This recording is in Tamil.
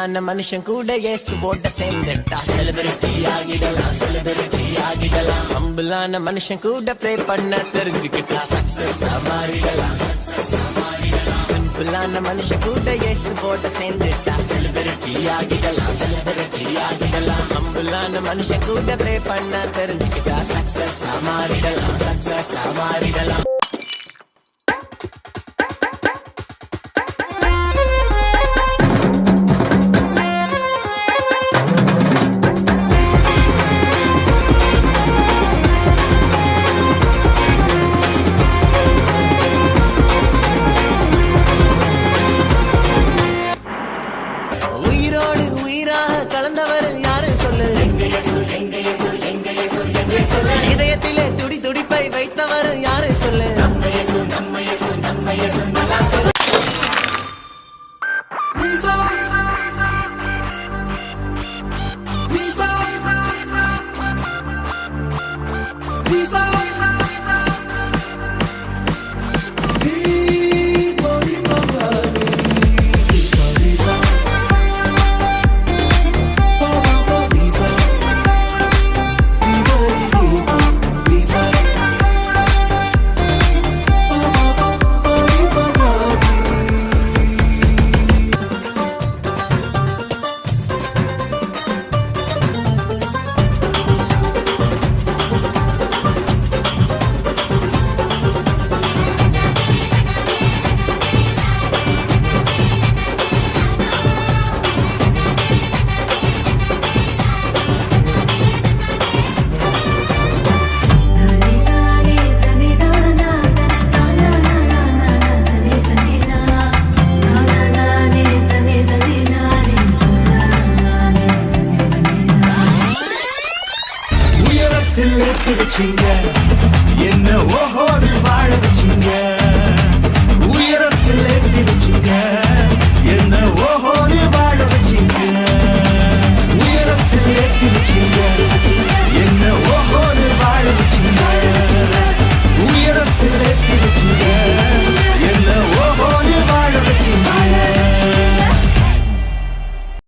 ஹம்பிளான மனுஷன் கூட இயேசுவோட சேர்ந்துட்டா செலிபிரிட்டி ஆகிடலாம், செலிபிரிட்டி ஆகிடலாம். ஹம்பிளான மனுஷன் கூட ப்ரே பண்ண தெரிஞ்சுக்கிட்டா சக்சஸ் மாறிடலாம், சக்சஸ் மாறிடலாம். சிம்பிளான மனுஷன் கூட இயேசுவோட சேர்ந்துட்டா செலிபிரிட்டி ஆகிடலாம், செலிபிரிட்டி ஆகிடலாம். ஹம்பிளான மனுஷன் கூட ப்ரே பண்ண தெரிஞ்சுக்கிட்டா சக்சஸ் மாறிடலாம், சக்சஸ் மாறிடலாம். உயிரோடு உயிராக கலந்தவர் யாரு சொல்லு, இதயத்திலே துடி துடிப்பை வைத்தவர் யாரு சொல்லு.